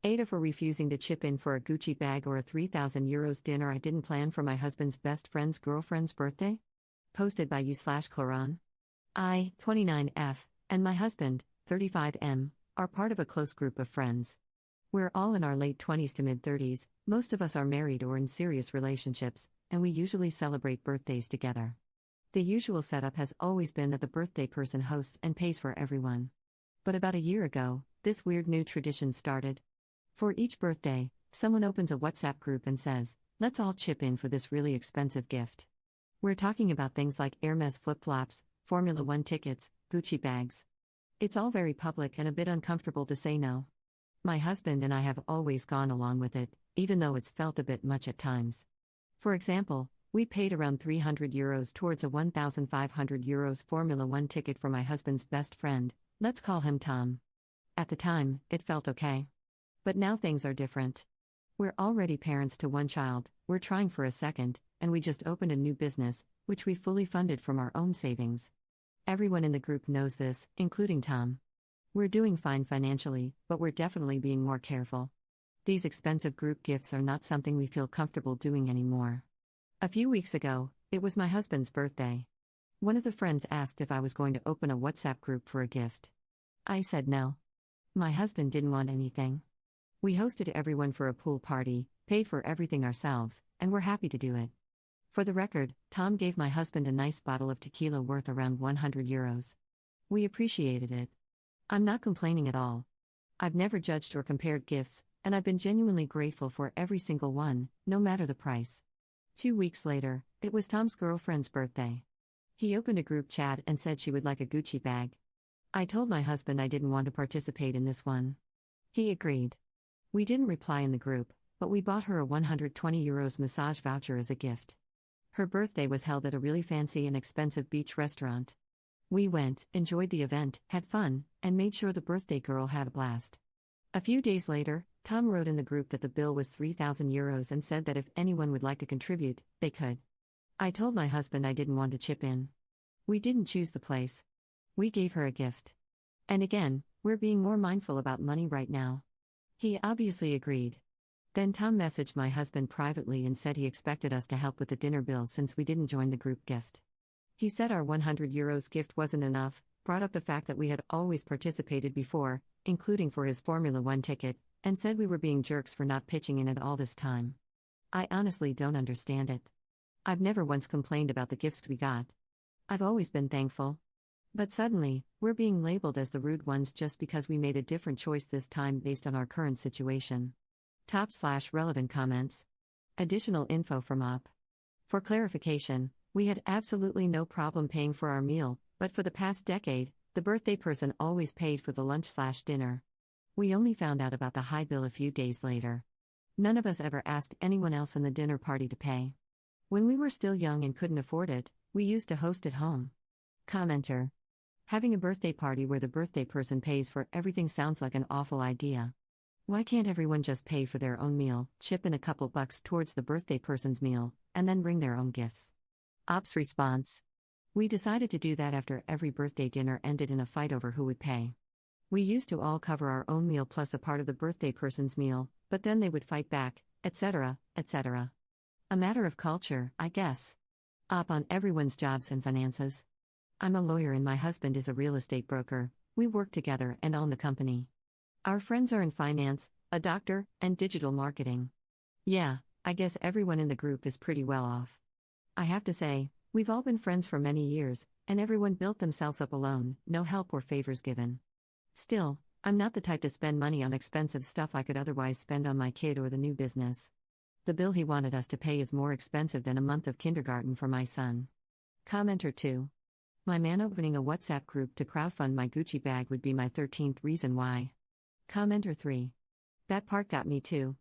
AITAH for refusing to chip in for a Gucci bag or a €3,000 dinner I didn't plan for my husband's best friend's girlfriend's birthday? Posted by you/Claron. I, 29F, and my husband, 35M, are part of a close group of friends. We're all in our late 20s to mid-30s, most of us are married or in serious relationships, and we usually celebrate birthdays together. The usual setup has always been that the birthday person hosts and pays for everyone. But about a year ago, this weird new tradition started. For each birthday, someone opens a WhatsApp group and says, "Let's all chip in for this really expensive gift." We're talking about things like Hermes flip-flops, Formula One tickets, Gucci bags. It's all very public and a bit uncomfortable to say no. My husband and I have always gone along with it, even though it's felt a bit much at times. For example, we paid around €300 towards a €1,500 Formula One ticket for my husband's best friend, let's call him Tom. At the time, it felt okay. But now things are different. We're already parents to one child, we're trying for a second, and we just opened a new business, which we fully funded from our own savings. Everyone in the group knows this, including Tom. We're doing fine financially, but we're definitely being more careful. These expensive group gifts are not something we feel comfortable doing anymore. A few weeks ago, it was my husband's birthday. One of the friends asked if I was going to open a WhatsApp group for a gift. I said no. My husband didn't want anything. We hosted everyone for a pool party, paid for everything ourselves, and we're happy to do it. For the record, Tom gave my husband a nice bottle of tequila worth around €100. We appreciated it. I'm not complaining at all. I've never judged or compared gifts, and I've been genuinely grateful for every single one, no matter the price. 2 weeks later, it was Tom's girlfriend's birthday. He opened a group chat and said she would like a Gucci bag. I told my husband I didn't want to participate in this one. He agreed. We didn't reply in the group, but we bought her a €120 massage voucher as a gift. Her birthday was held at a really fancy and expensive beach restaurant. We went, enjoyed the event, had fun, and made sure the birthday girl had a blast. A few days later, Tom wrote in the group that the bill was €3,000 and said that if anyone would like to contribute, they could. I told my husband I didn't want to chip in. We didn't choose the place. We gave her a gift. And again, we're being more mindful about money right now. He obviously agreed. Then Tom messaged my husband privately and said he expected us to help with the dinner bill since we didn't join the group gift. He said our €100 gift wasn't enough, brought up the fact that we had always participated before, including for his Formula One ticket, and said we were being jerks for not pitching in at all this time. I honestly don't understand it. I've never once complained about the gifts we got. I've always been thankful. But suddenly, we're being labeled as the rude ones just because we made a different choice this time based on our current situation. Top/relevant comments. Additional info from UP. For clarification, we had absolutely no problem paying for our meal, but for the past decade, the birthday person always paid for the lunch/dinner. We only found out about the high bill a few days later. None of us ever asked anyone else in the dinner party to pay. When we were still young and couldn't afford it, we used to host at home. Commenter. Having a birthday party where the birthday person pays for everything sounds like an awful idea. Why can't everyone just pay for their own meal, chip in a couple bucks towards the birthday person's meal, and then bring their own gifts? Op's response. We decided to do that after every birthday dinner ended in a fight over who would pay. We used to all cover our own meal plus a part of the birthday person's meal, but then they would fight back, etc., etc. A matter of culture, I guess. Op on everyone's jobs and finances. I'm a lawyer and my husband is a real estate broker. We work together and own the company. Our friends are in finance, a doctor, and digital marketing. Yeah, I guess everyone in the group is pretty well off. I have to say, we've all been friends for many years, and everyone built themselves up alone, no help or favors given. Still, I'm not the type to spend money on expensive stuff I could otherwise spend on my kid or the new business. The bill he wanted us to pay is more expensive than a month of kindergarten for my son. Commenter 2. My man opening a WhatsApp group to crowdfund my Gucci bag would be my 13th reason why. Commenter 3. That part got me too.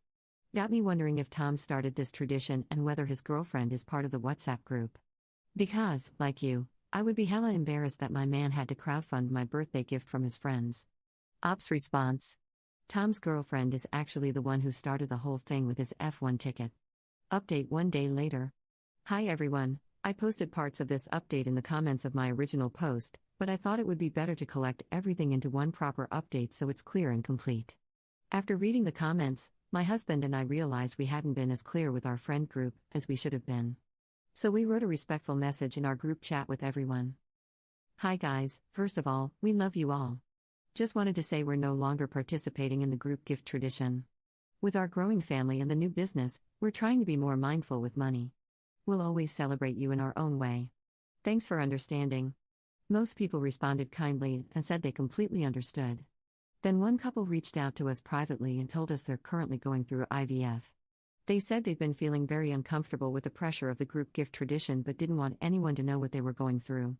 Got me wondering if Tom started this tradition and whether his girlfriend is part of the WhatsApp group. Because, like you, I would be hella embarrassed that my man had to crowdfund my birthday gift from his friends. Op's response. Tom's girlfriend is actually the one who started the whole thing with his F1 ticket. Update 1 day later. Hi everyone. I posted parts of this update in the comments of my original post, but I thought it would be better to collect everything into one proper update so it's clear and complete. After reading the comments, my husband and I realized we hadn't been as clear with our friend group as we should have been. So we wrote a respectful message in our group chat with everyone. Hi guys, first of all, we love you all. Just wanted to say we're no longer participating in the group gift tradition. With our growing family and the new business, we're trying to be more mindful with money. We'll always celebrate you in our own way. Thanks for understanding. Most people responded kindly and said they completely understood. Then one couple reached out to us privately and told us they're currently going through IVF. They said they've been feeling very uncomfortable with the pressure of the group gift tradition but didn't want anyone to know what they were going through.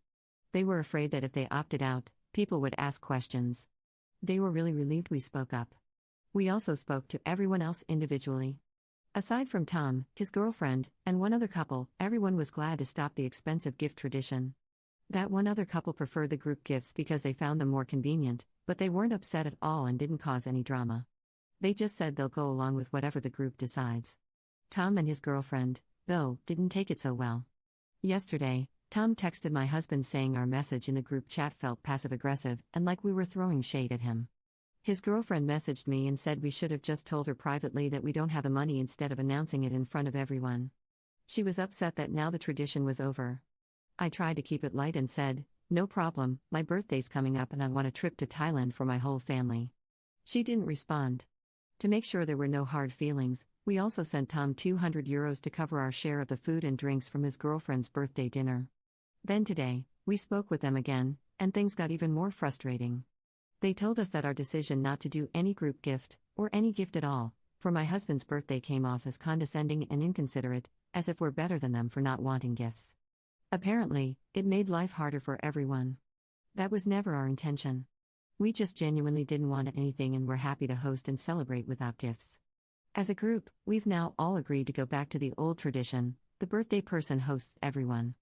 They were afraid that if they opted out, people would ask questions. They were really relieved we spoke up. We also spoke to everyone else individually. Aside from Tom, his girlfriend, and one other couple, everyone was glad to stop the expensive gift tradition. That one other couple preferred the group gifts because they found them more convenient, but they weren't upset at all and didn't cause any drama. They just said they'll go along with whatever the group decides. Tom and his girlfriend, though, didn't take it so well. Yesterday, Tom texted my husband saying our message in the group chat felt passive-aggressive and like we were throwing shade at him. His girlfriend messaged me and said we should have just told her privately that we don't have the money instead of announcing it in front of everyone. She was upset that now the tradition was over. I tried to keep it light and said, "No problem, my birthday's coming up and I want a trip to Thailand for my whole family." She didn't respond. To make sure there were no hard feelings, we also sent Tom €200 to cover our share of the food and drinks from his girlfriend's birthday dinner. Then today, we spoke with them again, and things got even more frustrating. They told us that our decision not to do any group gift, or any gift at all, for my husband's birthday came off as condescending and inconsiderate, as if we're better than them for not wanting gifts. Apparently, it made life harder for everyone. That was never our intention. We just genuinely didn't want anything and were happy to host and celebrate without gifts. As a group, we've now all agreed to go back to the old tradition: the birthday person hosts everyone.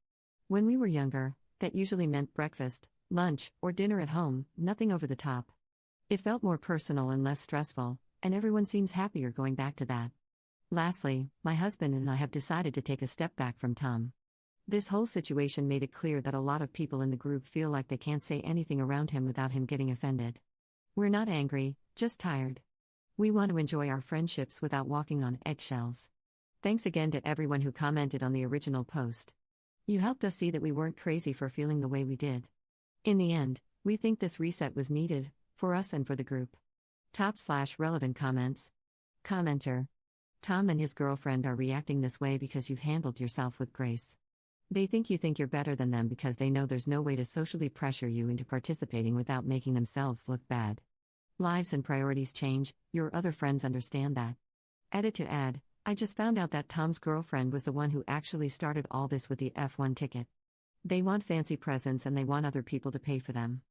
When we were younger, that usually meant breakfast, lunch, or dinner at home, nothing over the top. It felt more personal and less stressful, and everyone seems happier going back to that. Lastly, my husband and I have decided to take a step back from Tom. This whole situation made it clear that a lot of people in the group feel like they can't say anything around him without him getting offended. We're not angry, just tired. We want to enjoy our friendships without walking on eggshells. Thanks again to everyone who commented on the original post. You helped us see that we weren't crazy for feeling the way we did. In the end, we think this reset was needed, for us and for the group. Top/relevant comments. Commenter. Tom and his girlfriend are reacting this way because you've handled yourself with grace. They think you're better than them because they know there's no way to socially pressure you into participating without making themselves look bad. Lives and priorities change, your other friends understand that. Edit to add, I just found out that Tom's girlfriend was the one who actually started all this with the F1 ticket. They want fancy presents and they want other people to pay for them.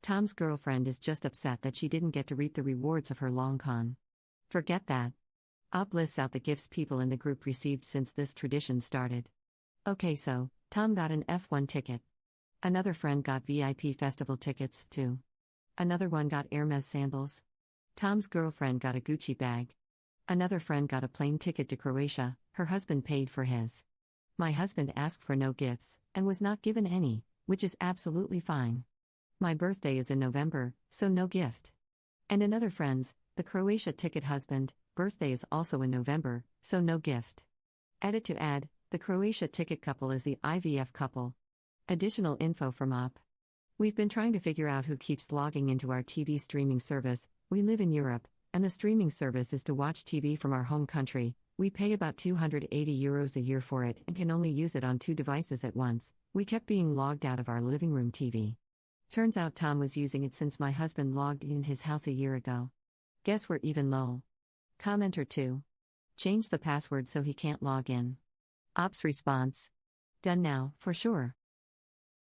Tom's girlfriend is just upset that she didn't get to reap the rewards of her long con. Forget that. Op lists out the gifts people in the group received since this tradition started. Okay, so, Tom got an F1 ticket. Another friend got VIP festival tickets, too. Another one got Hermes sandals. Tom's girlfriend got a Gucci bag. Another friend got a plane ticket to Croatia, her husband paid for his. My husband asked for no gifts, and was not given any, which is absolutely fine. My birthday is in November, so no gift. And another friend's, the Croatia ticket husband, birthday is also in November, so no gift. Edit to add, the Croatia ticket couple is the IVF couple. Additional info from Op. We've been trying to figure out who keeps logging into our TV streaming service. We live in Europe, and the streaming service is to watch TV from our home country. We pay about €280 a year for it and can only use it on 2 devices at once. We kept being logged out of our living room TV. Turns out Tom was using it since my husband logged in his house a year ago. Guess we're even lol. Commenter 2. Change the password so he can't log in. Op's response. Done now, for sure.